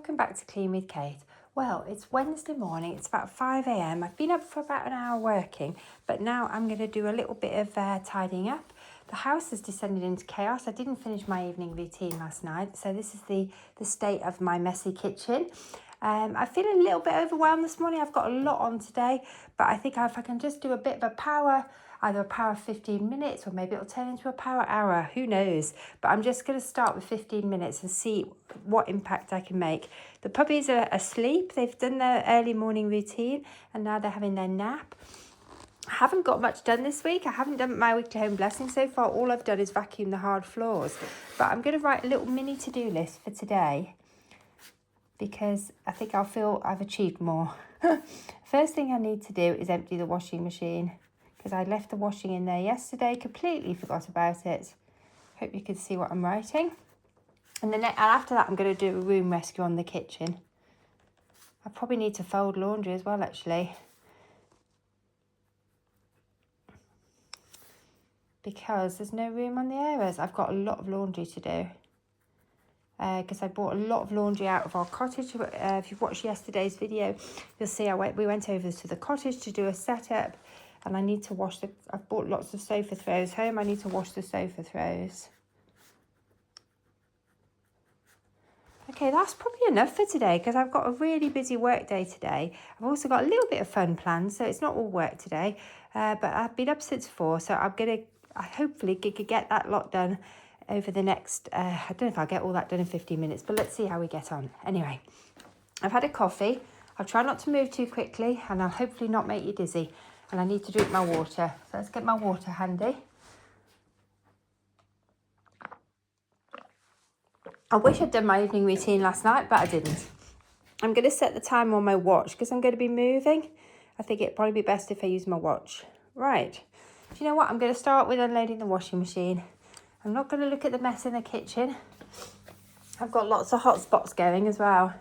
welcome back to Clean with Kate. Well, it's Wednesday morning, it's about 5 a.m. I've been up for about an hour working, but now I'm going to do a little bit of tidying up. The house has descended into chaos. I didn't finish my evening routine last night, so this is the state of my messy kitchen. I feel a little bit overwhelmed this morning. I've got a lot on today, but I think if I can just do a bit of a power, either a power of 15 minutes or maybe it'll turn into a power hour, who knows. But I'm just going to start with 15 minutes and see what impact I can make. The puppies are asleep. They've done their early morning routine and now they're having their nap. I haven't got much done this week. I haven't done my weekly home blessing so far. All I've done is vacuum the hard floors. But I'm going to write a little mini to-do list for today because I think I'll feel I've achieved more. First thing I need to do is empty the washing machine because I left the washing in there yesterday, completely forgot about it. Hope you can see what I'm writing. And then after that, I'm going to do a room rescue on the kitchen. I probably need to fold laundry as well, actually. Because there's no room on the areas. I've got a lot of laundry to do. Because I bought a lot of laundry out of our cottage. If you've watched yesterday's video, you'll see we went over to the cottage to do a setup. And I need to wash I've bought lots of sofa throws home. I need to wash the sofa throws. Okay, that's probably enough for today because I've got a really busy work day today. I've also got a little bit of fun planned, so it's not all work today. But I've been up since 4, so I hopefully could get that lot done over the next, I don't know if I'll get all that done in 15 minutes, but let's see how we get on. Anyway, I've had a coffee. I'll try not to move too quickly and I'll hopefully not make you dizzy. And I need to drink my water. So let's get my water handy. I wish I'd done my evening routine last night, but I didn't. I'm going to set the time on my watch because I'm going to be moving. I think it'd probably be best if I use my watch. Right. Do you know what? I'm going to start with unloading the washing machine. I'm not going to look at the mess in the kitchen. I've got lots of hot spots going as well.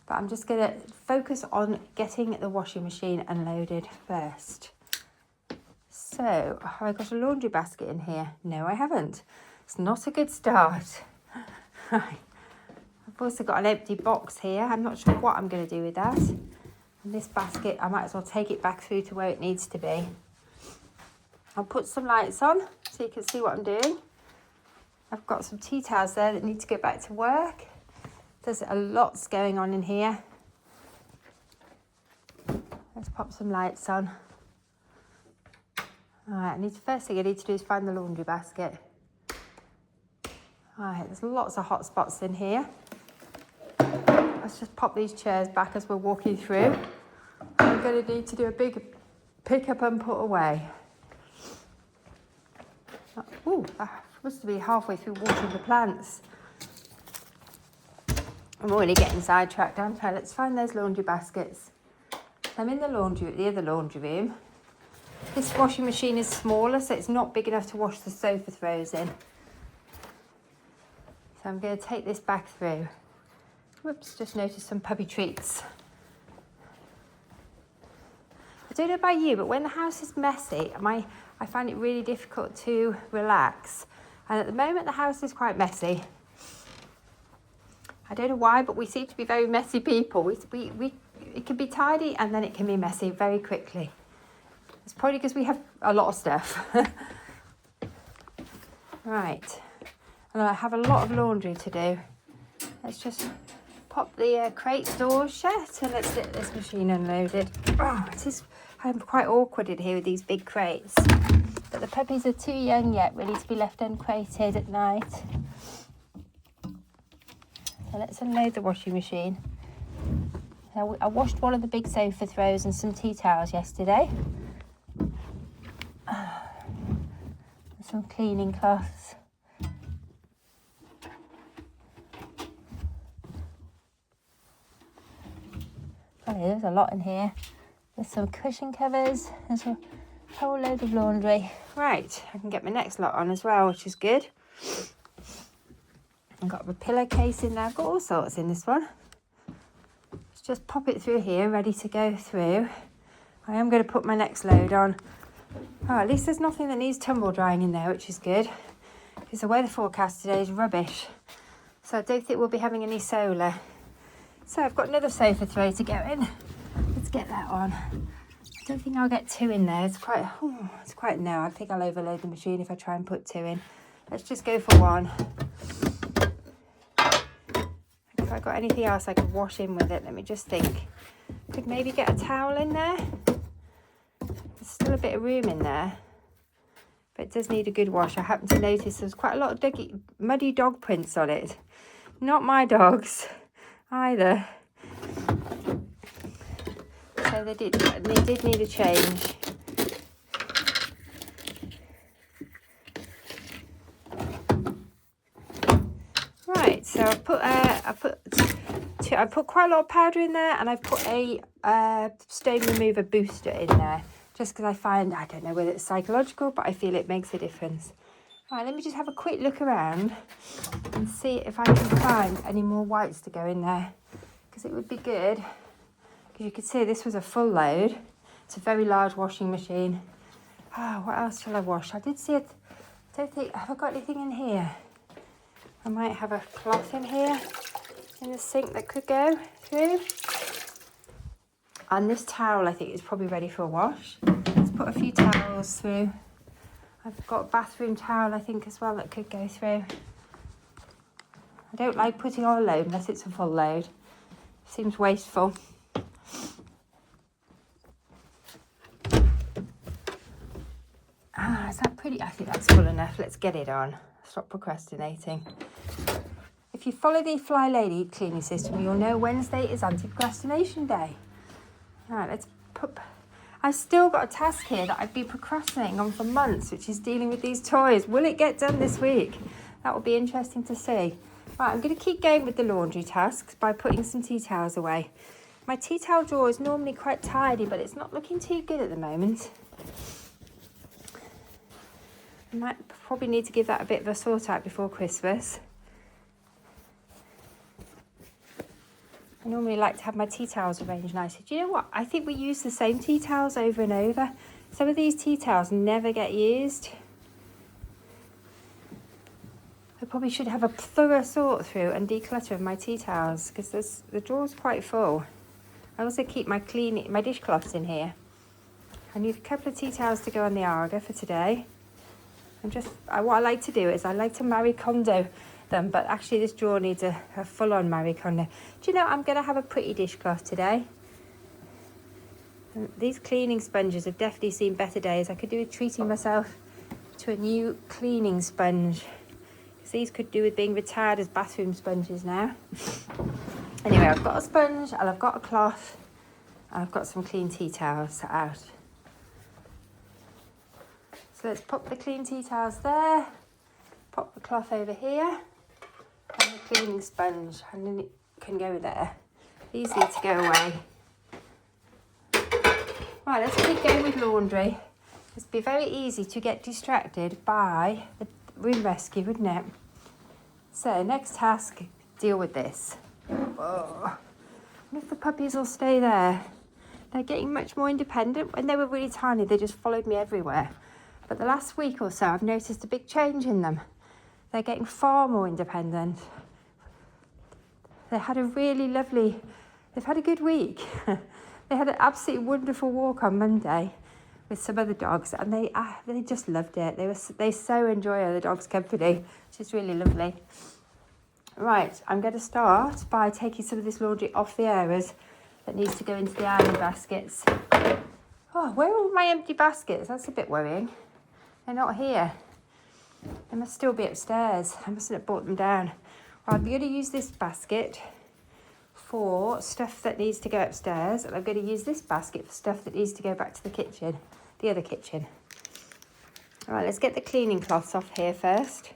But I'm just going to focus on getting the washing machine unloaded first. So, have I got a laundry basket in here? No, I haven't. It's not a good start. Right. I've also got an empty box here. I'm not sure what I'm going to do with that. And this basket, I might as well take it back through to where it needs to be. I'll put some lights on so you can see what I'm doing. I've got some tea towels there that need to go back to work. There's a lot going on in here. Let's pop some lights on. All right, first thing I need to do is find the laundry basket. All right, there's lots of hot spots in here. Let's just pop these chairs back as we're walking through. I'm going to need to do a big pick up and put away. Oh, that must be halfway through watering the plants. I'm already getting sidetracked, aren't I? Let's find those laundry baskets. I'm in the other laundry room. This washing machine is smaller, so it's not big enough to wash the sofa throws in. So I'm going to take this back through. Whoops, just noticed some puppy treats. I don't know about you, but when the house is messy, I find it really difficult to relax. And at the moment, the house is quite messy. I don't know why, but we seem to be very messy people. It can be tidy and then it can be messy very quickly. It's probably because we have a lot of stuff. Right. And I have a lot of laundry to do. Let's just pop the crate doors shut and let's get this machine unloaded. Oh, I'm quite awkward in here with these big crates. But the puppies are too young yet, really, to be left uncrated at night. So let's unload the washing machine. Now, I washed one of the big sofa throws and some tea towels yesterday. Some cleaning cloths. Oh, there's a lot in here. There's some cushion covers. There's a whole load of laundry. Right, I can get my next lot on as well, which is good. I've got a pillowcase in there. I've got all sorts in this one. Let's just pop it through here, ready to go through. I am going to put my next load on. Oh, at least there's nothing that needs tumble drying in there, which is good. Because the weather forecast today is rubbish. So I don't think we'll be having any solar. So I've got another sofa tray to go in. Let's get that on. I don't think I'll get 2 in there. It's quite narrow. I think I'll overload the machine if I try and put 2 in. Let's just go for 1. If I got anything else I could wash in with it, let me just think. Could maybe get a towel in there. There's still a bit of room in there, but it does need a good wash. I happen to notice there's quite a lot of muddy dog prints on it. Not my dogs either. So they did need a change. Right, so I put quite a lot of powder in there, and I've put a stone remover booster in there, just because I find, I don't know whether it's psychological, but I feel it makes a difference. Right, let me just have a quick look around and see if I can find any more whites to go in there, because it would be good. Because you can see this was a full load. It's a very large washing machine. Oh, what else shall I wash? I did see it. I don't think, have I got anything in here? I might have a cloth in here in the sink that could go through. And this towel, I think, is probably ready for a wash. Let's put a few towels through. I've got a bathroom towel, I think, as well, that could go through. I don't like putting on a load unless it's a full load. Seems wasteful. Is that pretty? I think that's full enough. Let's get it on. Stop procrastinating. If you follow the Fly Lady cleaning system, you'll know Wednesday is anti-procrastination day. All right, let's put... I've still got a task here that I've been procrastinating on for months, which is dealing with these toys. Will it get done this week? That will be interesting to see. Right, I'm going to keep going with the laundry tasks by putting some tea towels away. My tea towel drawer is normally quite tidy, but it's not looking too good at the moment. I might probably need to give that a bit of a sort out before Christmas. I normally like to have my tea towels arranged nicely. Do you know what? I think we use the same tea towels over and over. Some of these tea towels never get used. I probably should have a thorough sort through and declutter of my tea towels, because the drawer's quite full. I also keep my dishcloths in here. I need a couple of tea towels to go on the Arga for today. What I like to do is I like to Marie Kondo them, but actually this drawer needs a full-on Marie Kondo. Do you know, I'm going to have a pretty dishcloth today. And these cleaning sponges have definitely seen better days. I could do with treating myself to a new cleaning sponge, because these could do with being retired as bathroom sponges now. Anyway, I've got a sponge and I've got a cloth and I've got some clean tea towels out. So let's pop the clean tea towels there, pop the cloth over here, and the cleaning sponge, and then it can go there. These need to go away. Right, let's keep going with laundry. It'd be very easy to get distracted by the room rescue, wouldn't it? So next task, deal with this. Oh. And if the puppies will stay there. They're getting much more independent. When they were really tiny, they just followed me everywhere. But the last week or so, I've noticed a big change in them. They're getting far more independent. They've had a good week. They had an absolutely wonderful walk on Monday with some other dogs, and they just loved it. They so enjoy other dogs' company, which is really lovely. Right, I'm going to start by taking some of this laundry off the airers that needs to go into the ironing baskets. Oh, where are all my empty baskets? That's a bit worrying. They're not here. They must still be upstairs. I mustn't have brought them down. Well, I'm going to use this basket for stuff that needs to go upstairs, and I'm going to use this basket for stuff that needs to go back to the kitchen, the other kitchen. All right, let's get the cleaning cloths off here first.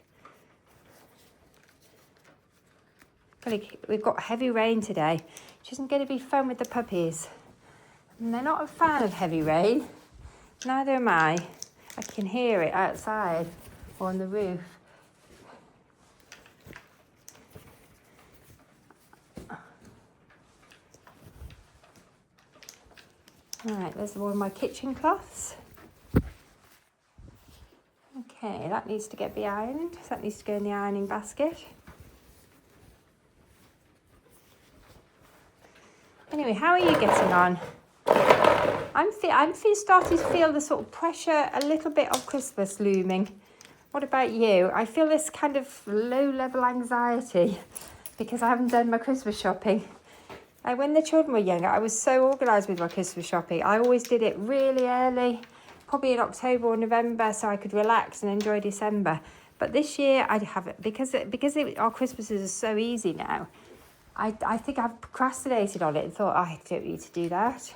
We've got heavy rain today, which isn't going to be fun with the puppies. And they're not a fan of heavy rain. Neither am I. I can hear it outside or on the roof. Right, there's one of my kitchen cloths. Okay, that needs to get ironed. So that needs to go in the ironing basket. Anyway, how are you getting on? I'm starting to feel the sort of pressure a little bit of Christmas looming. What about you? I feel this kind of low-level anxiety because I haven't done my Christmas shopping. When the children were younger, I was so organised with my Christmas shopping. I always did it really early, probably in October or November, so I could relax and enjoy December. But this year, I haven't, because our Christmases are so easy now. I think I've procrastinated on it and thought, I don't need to do that.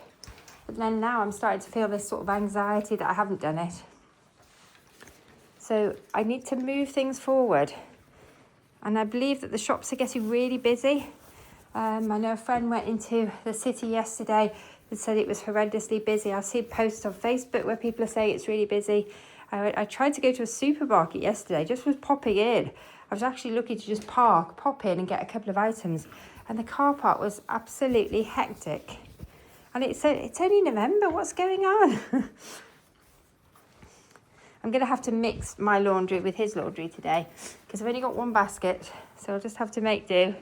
But then now I'm starting to feel this sort of anxiety that I haven't done it. So I need to move things forward. And I believe that the shops are getting really busy. I know a friend went into the city yesterday and said it was horrendously busy. I've seen posts on Facebook where people are saying it's really busy. I tried to go to a supermarket yesterday, just was popping in. I was actually looking to just pop in and get a couple of items. And the car park was absolutely hectic. And it's only November, what's going on? I'm going to have to mix my laundry with his laundry today because I've only got one basket, so I'll just have to make do.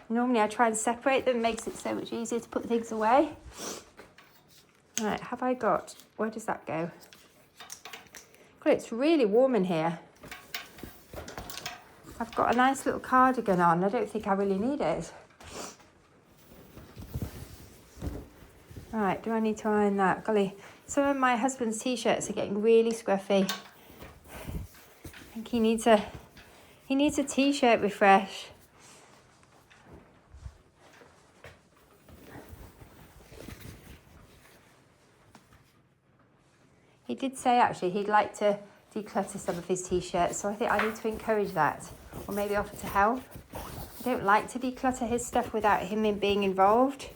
Normally I try and separate them, makes it so much easier to put things away. Right, where does that go? God, it's really warm in here. I've got a nice little cardigan on. I don't think I really need it. Right, do I need to iron that? Golly, some of my husband's t-shirts are getting really scruffy. I think he needs a t-shirt refresh. He did say actually he'd like to declutter some of his t-shirts, so I think I need to encourage that, or maybe offer to help. I don't like to declutter his stuff without him being involved.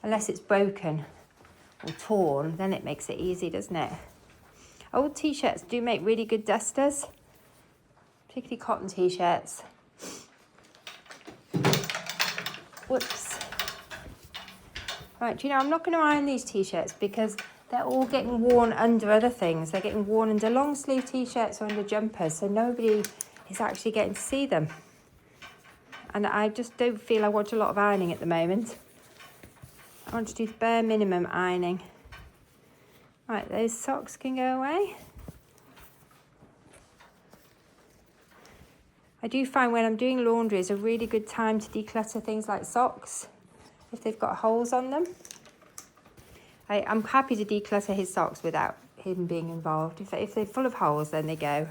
Unless it's broken or torn, then it makes it easy, doesn't it? Old t-shirts do make really good dusters, particularly cotton t-shirts. Whoops. Right, do you know, I'm not going to iron these t-shirts because they're all getting worn under other things. They're getting worn under long sleeve t-shirts or under jumpers, so nobody is actually getting to see them. And I just don't feel I want a lot of ironing at the moment. I want to do the bare minimum ironing. Right, those socks can go away. I do find when I'm doing laundry is a really good time to declutter things like socks, if they've got holes on them. I'm happy to declutter his socks without him being involved. If they're full of holes, then they go.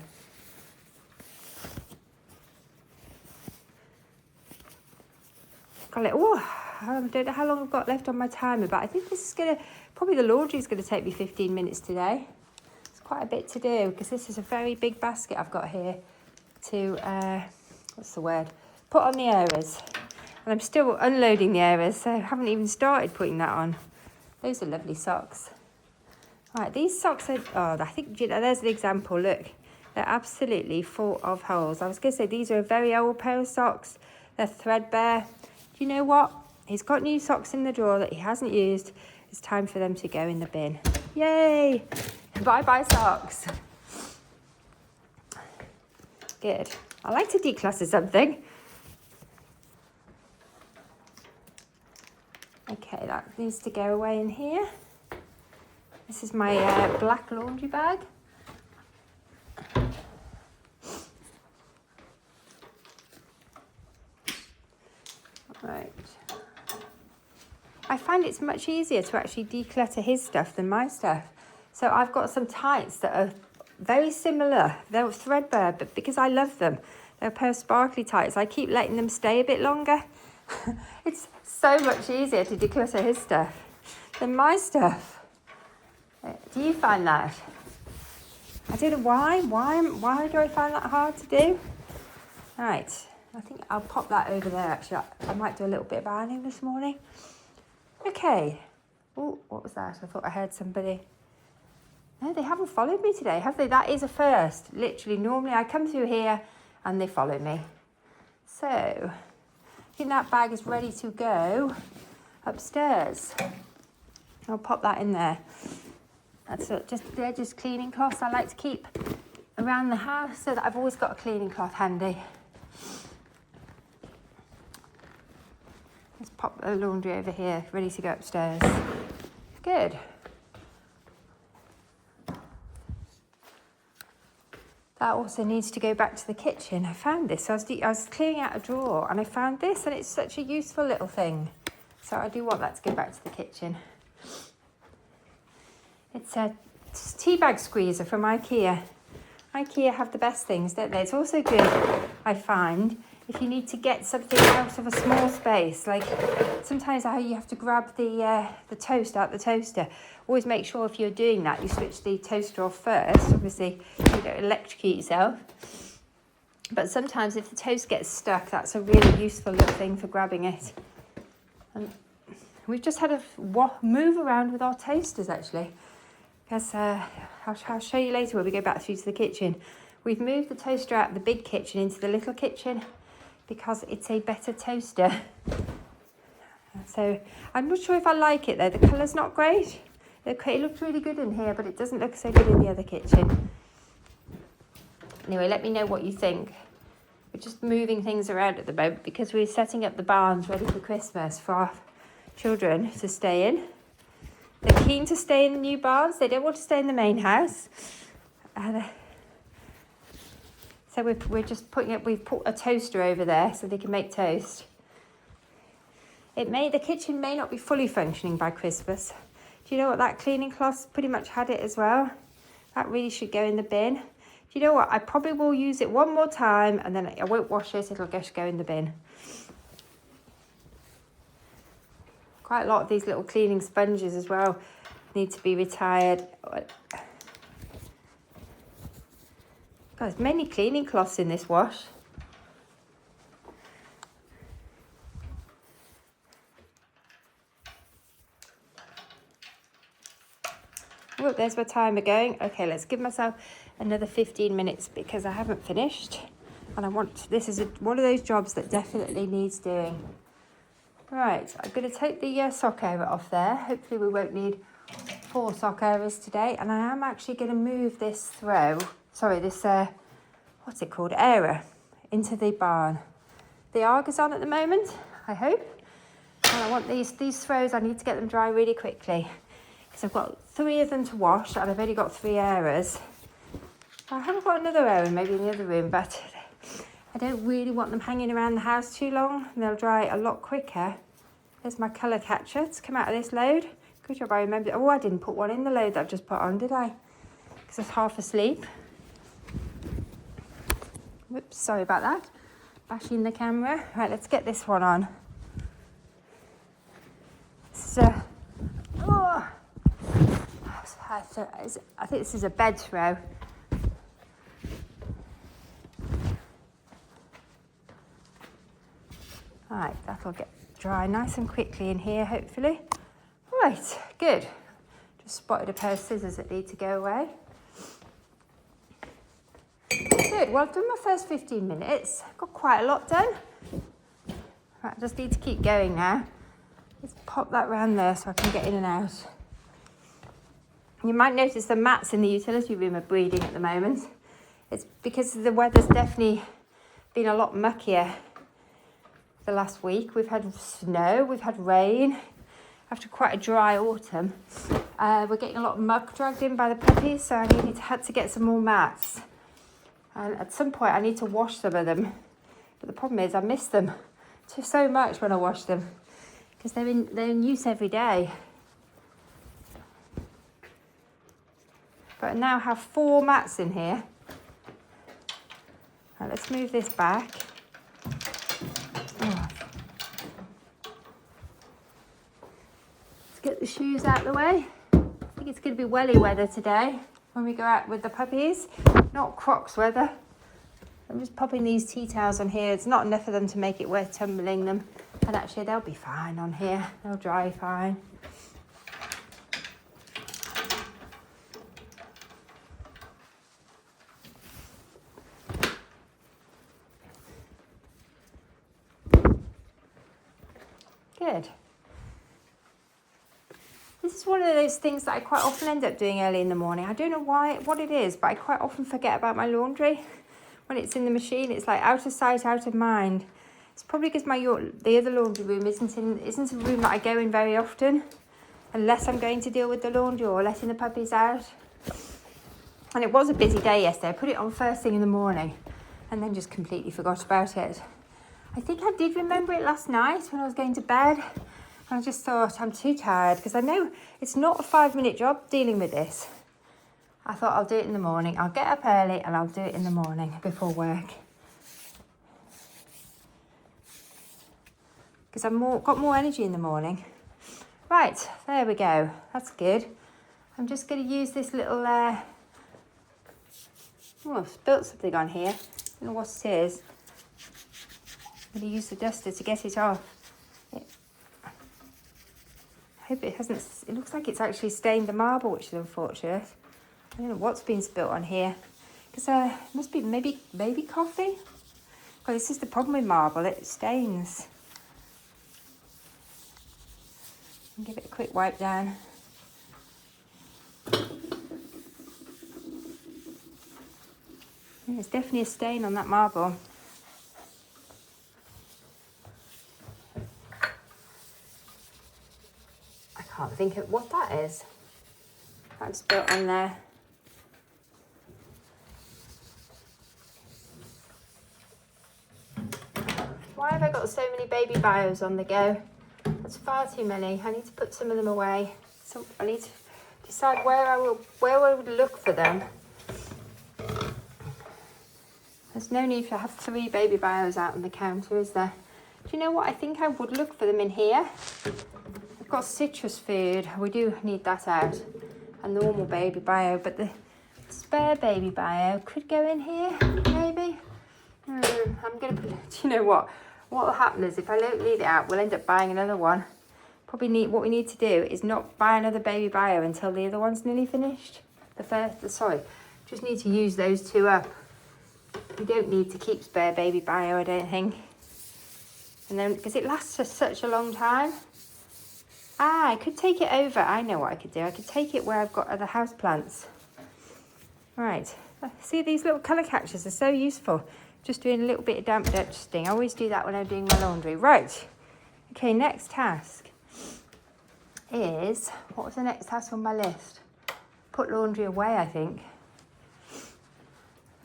I don't know how long I've got left on my timer, but I think this is probably the laundry is going to take me 15 minutes today. It's quite a bit to do because this is a very big basket I've got here to, put on the areas. And I'm still unloading the areas, so I haven't even started putting that on. Those are lovely socks. Right, these socks are, I think, there's an example, look. They're absolutely full of holes. I was going to say, these are a very old pair of socks. They're threadbare. Do you know what? He's got new socks in the drawer that he hasn't used. It's time for them to go in the bin. Yay! Bye-bye socks. Good. I like to declutter something. Okay, that needs to go away in here. This is my black laundry bag. Right. I find it's much easier to actually declutter his stuff than my stuff. So I've got some tights that are very similar. They're threadbare, but because I love them, they're a pair of sparkly tights. I keep letting them stay a bit longer. It's so much easier to declutter his stuff than my stuff. Do you find that? I don't know why. Why do I find that hard to do? Right. I think I'll pop that over there, actually. I might do a little bit of ironing this morning. Okay. Oh, what was that? I thought I heard somebody. No, they haven't followed me today, have they? That is a first. Literally, normally I come through here and they follow me. So, I think that bag is ready to go upstairs. I'll pop that in there. They're just cleaning cloths I like to keep around the house so that I've always got a cleaning cloth handy. Let's pop the laundry over here, ready to go upstairs. Good. That also needs to go back to the kitchen. I found this. I was clearing out a drawer and I found this, and it's such a useful little thing. So I do want that to go back to the kitchen. It's a tea bag squeezer from IKEA. IKEA have the best things, don't they? It's also good, I find, if you need to get something out of a small space. Like sometimes you have to grab the toast out the toaster. Always make sure if you're doing that, you switch the toaster off first. Obviously, you don't electrocute yourself. But sometimes if the toast gets stuck, that's a really useful little thing for grabbing it. And we've just had a move around with our toasters, actually. Because I'll show you later when we go back through to the kitchen. We've moved the toaster out of the big kitchen into the little kitchen because it's a better toaster. So I'm not sure if I like it though. The colour's not great. It looks really good in here, but it doesn't look so good in the other kitchen. Anyway, let me know what you think. We're just moving things around at the moment because we're setting up the barns ready for Christmas for our children to stay in. They're keen to stay in the new barns. They don't want to stay in the main house. So we're just we've put a toaster over there so they can make toast. The kitchen may not be fully functioning by Christmas. Do you know what? That cleaning cloth pretty much had it as well. That really should go in the bin. Do you know what? I probably will use it one more time and then I won't wash it. It'll just go in the bin. Quite a lot of these little cleaning sponges as well need to be retired. There's many cleaning cloths in this wash. Oh, there's my timer going. Okay, let's give myself another 15 minutes because I haven't finished. And this is one of those jobs that definitely needs doing. Right, I'm going to take the sock error off there. Hopefully we won't need 4 sock errors today. And I am actually going to move this what's it called, error, into the barn. The arg is on at the moment, I hope. And I want these throws, I need to get them dry really quickly. Because I've got 3 of them to wash and I've only got 3 errors. I haven't got another error, maybe in the other room, but I don't really want them hanging around the house too long. They'll dry a lot quicker. There's my colour catcher to come out of this load. Good job I remembered. Oh, I didn't put one in the load that I've just put on, did I? Because I was half asleep. Whoops, sorry about that. Bashing the camera. Right, let's get this one on. I think this is a bed throw. Right, that'll get dry nice and quickly in here, hopefully. Right, good. Just spotted a pair of scissors that need to go away. Good, well I've done my first 15 minutes. Got quite a lot done. Right, I just need to keep going now. Let's pop that round there so I can get in and out. You might notice the mats in the utility room are bleeding at the moment. It's because the weather's definitely been a lot muckier the last week. We've had snow, we've had rain. After quite a dry autumn, we're getting a lot of muck dragged in by the puppies, so I had to get some more mats. And at some point I need to wash some of them. But the problem is I miss them so much when I wash them because they're in use every day. But I now have 4 mats in here. Right, let's move this back. Oh. Let's get the shoes out of the way. I think it's going to be welly weather today when we go out with the puppies, not Crocs weather. I'm just popping these tea towels on here. It's not enough of them to make it worth tumbling them. And actually they'll be fine on here. They'll dry fine. Good. This is one of those things that I quite often end up doing early in the morning. I don't know what it is, but I quite often forget about my laundry. When it's in the machine, it's like out of sight, out of mind. It's probably because the other laundry room isn't a room that I go in very often, unless I'm going to deal with the laundry or letting the puppies out. And it was a busy day yesterday. I put it on first thing in the morning and then just completely forgot about it. I think I did remember it last night when I was going to bed. And I just thought, I'm too tired, because I know it's not a 5-minute job dealing with this. I thought I'll do it in the morning. I'll get up early and I'll do it in the morning before work. Because I've got more energy in the morning. Right, there we go. That's good. I'm just going to use this little... oh, I've spilt something on here. I don't know what it is. I'm going to use the duster to get it off. I hope it hasn't... It looks like it's actually stained the marble, which is unfortunate. I don't know what's been spilt on here. Because it must be maybe coffee. Well, this is the problem with marble. It stains. And give it a quick wipe down. There's definitely a stain on that marble. I can't think of what that is. That's built on there. Why have I got so many baby bios on the go? That's far too many. I need to put some of them away. So I need to decide where I would look for them. There's no need to have 3 baby bios out on the counter, is there? Do you know what? I think I would look for them in here. I've got citrus food. We do need that out. A normal baby bio, but the spare baby bio could go in here, maybe. I'm going to put... Do you know what? What will happen is if I don't leave it out, we'll end up buying another one. What we need to do is not buy another baby bio until the other one's nearly finished. Just need to use those 2 up. We don't need to keep spare baby bio, I don't think. And then, because it lasts for such a long time. I could take it over. I know what I could do. I could take it where I've got other house plants. Right. See, these little colour catchers are so useful. Just doing a little bit of damp dusting. I always do that when I'm doing my laundry. Right. Okay, next task is... What was the next task on my list? Put laundry away, I think.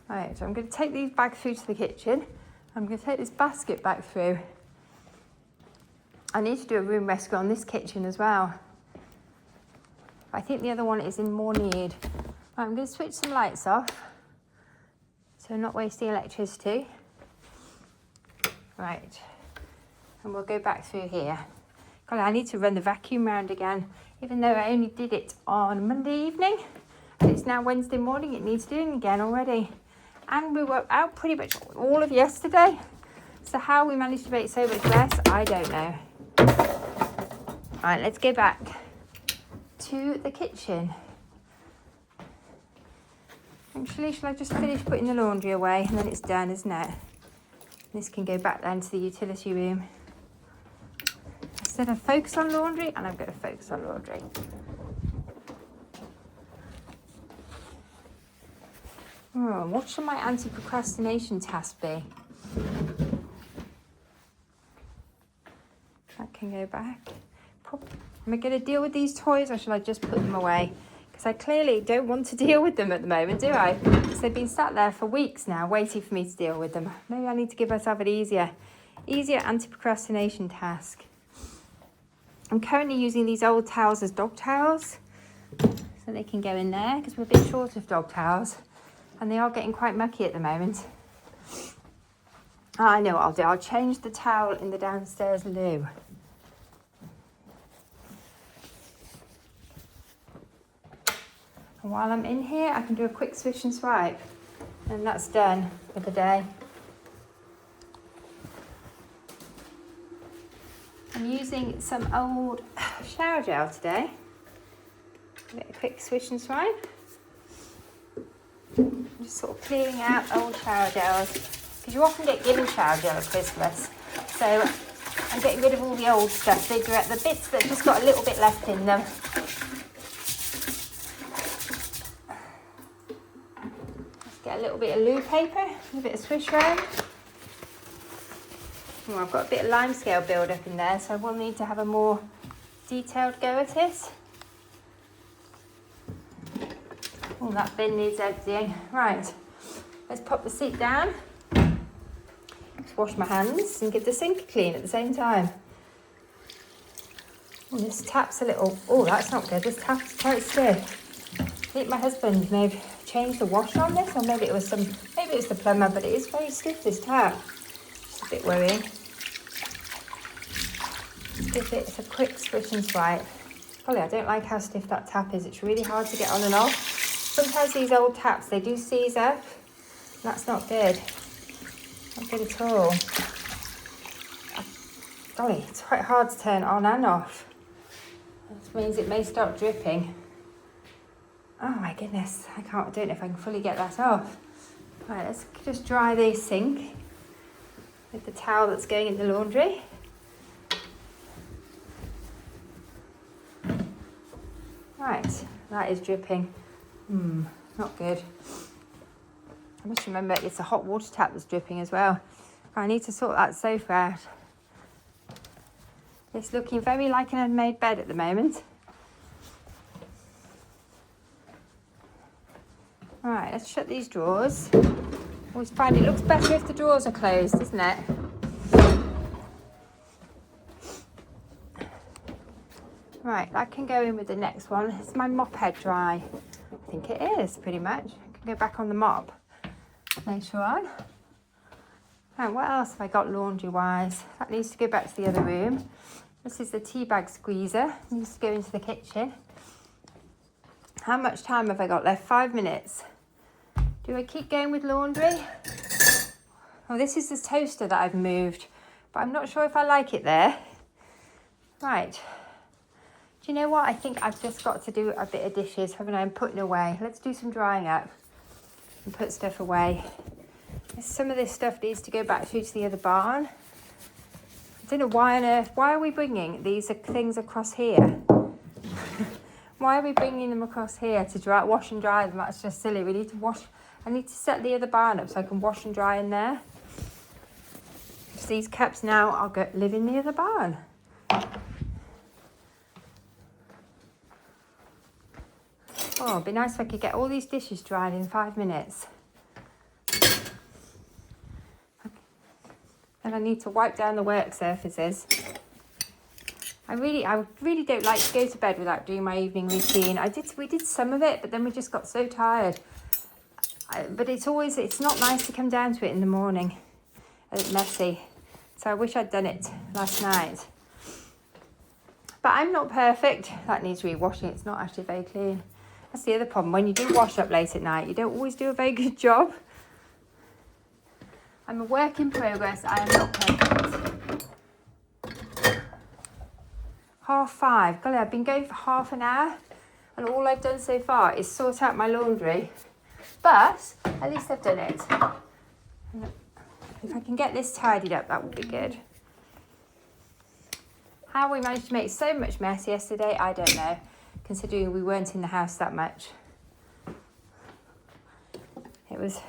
Right, so I'm going to take these bags through to the kitchen. I'm going to take this basket back through. I need to do a room rescue on this kitchen as well. I think the other one is in more need. Right, I'm going to switch some lights off, so not wasting electricity. Right, and we'll go back through here. God, I need to run the vacuum round again, even though I only did it on Monday evening. And it's now Wednesday morning, it needs doing again already. And we were out pretty much all of yesterday. So how we managed to make so much less, I don't know. Right, let's go back to the kitchen. Actually, shall I just finish putting the laundry away and then it's done, isn't it? This can go back down to the utility room. I said I'd focus on laundry, and I'm going to focus on laundry. Oh, what should my anti-procrastination task be? That can go back. Am I going to deal with these toys, or shall I just put them away? Because I clearly don't want to deal with them at the moment, do I? Because they've been sat there for weeks now, waiting for me to deal with them. Maybe I need to give myself an easier anti-procrastination task. I'm currently using these old towels as dog towels, so they can go in there, because we're a bit short of dog towels. And they are getting quite mucky at the moment. I know what I'll do. I'll change the towel in the downstairs loo. And while I'm in here, I can do a quick swish and swipe. And that's done for the day. I'm using some old shower gel today. Give it a quick swish and swipe. I'm just sort of clearing out old shower gels, because you often get given shower gel at Christmas. So I'm getting rid of all the old stuff, the bits that just got a little bit left in them. Let's get a little bit of loo paper, a bit of swish round. Oh, I've got a bit of limescale build up in there, so I will need to have a more detailed go at it. Oh, that bin needs emptying. Right, let's pop the seat down. Let's wash my hands and give the sink a clean at the same time. Oh, this tap's a little, oh, that's not good. This tap's quite stiff. I think my husband may have changed the washer on this, or maybe it was the plumber, but it is very stiff, this tap. It's a bit worrying. Give it a quick switch and swipe. Golly, I don't like how stiff that tap is. It's really hard to get on and off. Sometimes these old taps, they do seize up. That's not good. Not good at all. Golly, it's quite hard to turn on and off. This means it may start dripping. Oh my goodness, I don't know if I can fully get that off. Right, let's just dry the sink with the towel that's going in the laundry. Right, that is dripping. Not good. I must remember it's a hot water tap that's dripping as well. I need to sort that sofa out. It's looking very like an unmade bed at the moment. Right, let's shut these drawers. Always find it looks better if the drawers are closed, doesn't it? Right, that can go in with the next one. Is my mop head dry? I think it is, pretty much. I can go back on the mop later on. And what else have I got laundry-wise? That needs to go back to the other room. This is the tea bag squeezer. It needs to go into the kitchen. How much time have I got left? 5 minutes. Do I keep going with laundry? Oh, this is the toaster that I've moved, but I'm not sure if I like it there. Right. Do you know what? I think I've just got to do a bit of dishes, haven't I? I'm putting away. Let's do some drying up and put stuff away. Some of this stuff needs to go back through to the other barn. I don't know why on earth. Why are we bringing these things across here? Why are we bringing them across here to dry, wash and dry them? That's just silly. We need to wash. I need to set the other barn up so I can wash and dry in there. Because these cups now I'll live in the other barn. Oh, it'd be nice if I could get all these dishes dried in 5 minutes. And I need to wipe down the work surfaces. I really don't like to go to bed without doing my evening routine. We did some of it, but then we just got so tired. But it's not nice to come down to it in the morning. It's messy. So I wish I'd done it last night. But I'm not perfect. That needs rewashing. It's not actually very clean. That's the other problem. When you do wash up late at night, you don't always do a very good job. I'm a work in progress. I am not perfect. 5:30. Golly, I've been going for half an hour, and all I've done so far is sort out my laundry. But at least I've done it. If I can get this tidied up, that would be good. How we managed to make so much mess yesterday, I don't know, considering we weren't in the house that much. It was...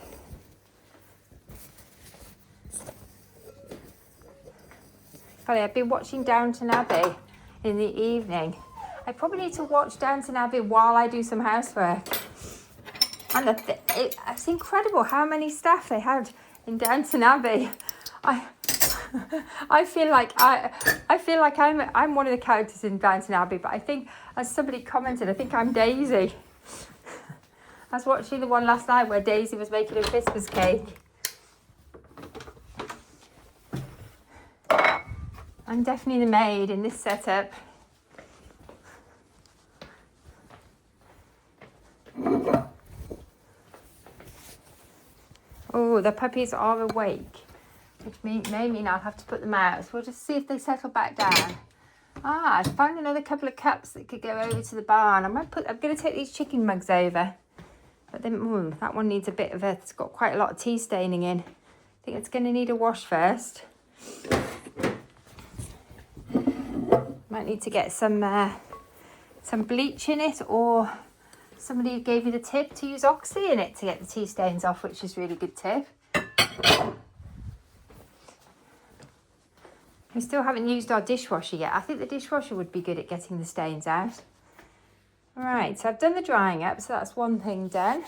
Golly, I've been watching Downton Abbey in the evening. I probably need to watch Downton Abbey while I do some housework. And it's incredible how many staff they had in Downton Abbey. I feel like I'm one of the characters in Downton Abbey, but I think, as somebody commented, I think I'm Daisy. I was watching the one last night where Daisy was making a Christmas cake. I'm definitely the maid in this setup. Oh, the puppies are awake, which may mean I'll have to put them out. So we'll just see if they settle back down. I found another couple of cups that could go over to the barn. I'm going to take these chicken mugs over. But then, that one needs a bit of it's got quite a lot of tea staining in. I think it's going to need a wash first. Might need to get some bleach in it, or somebody gave you the tip to use Oxy in it to get the tea stains off, which is a really good tip. We still haven't used our dishwasher yet. I think the dishwasher would be good at getting the stains out. Right, so I've done the drying up, so that's one thing done.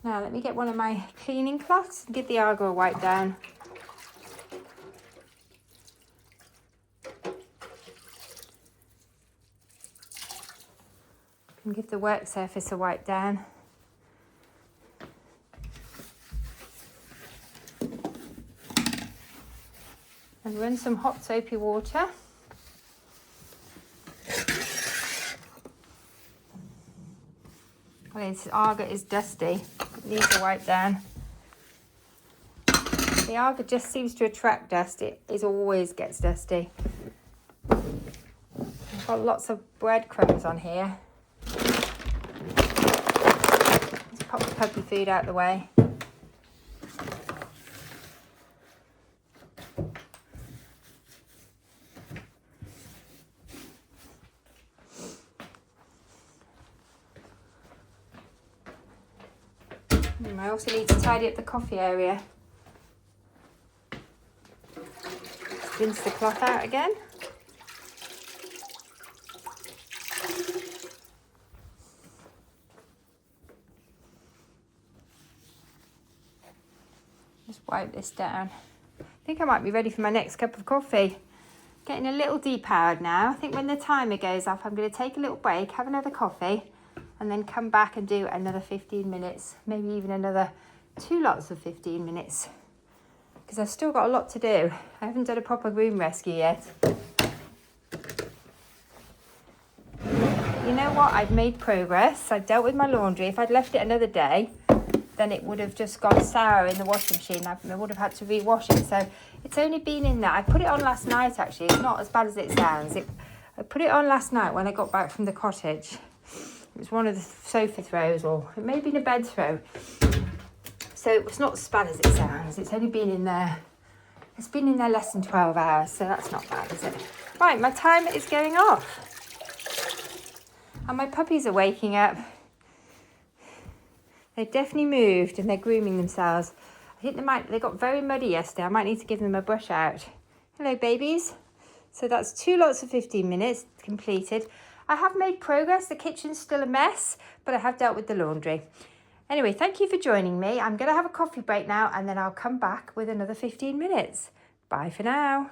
Now let me get one of my cleaning cloths and give the Argo a wipe down. And give the work surface a wipe down. And run some hot soapy water. Well, this Argo is dusty. It needs a wipe down. The Argo just seems to attract dust. It always gets dusty. I've got lots of breadcrumbs on here. Let's pop the puppy food out the way. I also need to tidy up the coffee area. Rinse the cloth out again. Just wipe this down. I think I might be ready for my next cup of coffee. Getting a little depowered now. I think when the timer goes off, I'm going to take a little break, have another coffee, and then come back and do another 15 minutes, maybe even another 2 lots of 15 minutes. Because I've still got a lot to do. I haven't done a proper room rescue yet. You know what? I've made progress. I've dealt with my laundry. If I'd left it another day, then it would have just gone sour in the washing machine. I would have had to rewash it. So it's only been in there. I put it on last night, actually. It's not as bad as it sounds. I put it on last night when I got back from the cottage. It was one of the sofa throws, or it may have been a bed throw. So it was not as bad as it sounds. It's only been in there. It's been in there less than 12 hours, so that's not bad, is it? Right, my timer is going off. And my puppies are waking up. They definitely moved and they're grooming themselves. I think they got very muddy yesterday. I might need to give them a brush out. Hello, babies. So that's 2 lots of 15 minutes completed. I have made progress. The kitchen's still a mess, but I have dealt with the laundry. Anyway, thank you for joining me. I'm going to have a coffee break now, and then I'll come back with another 15 minutes. Bye for now.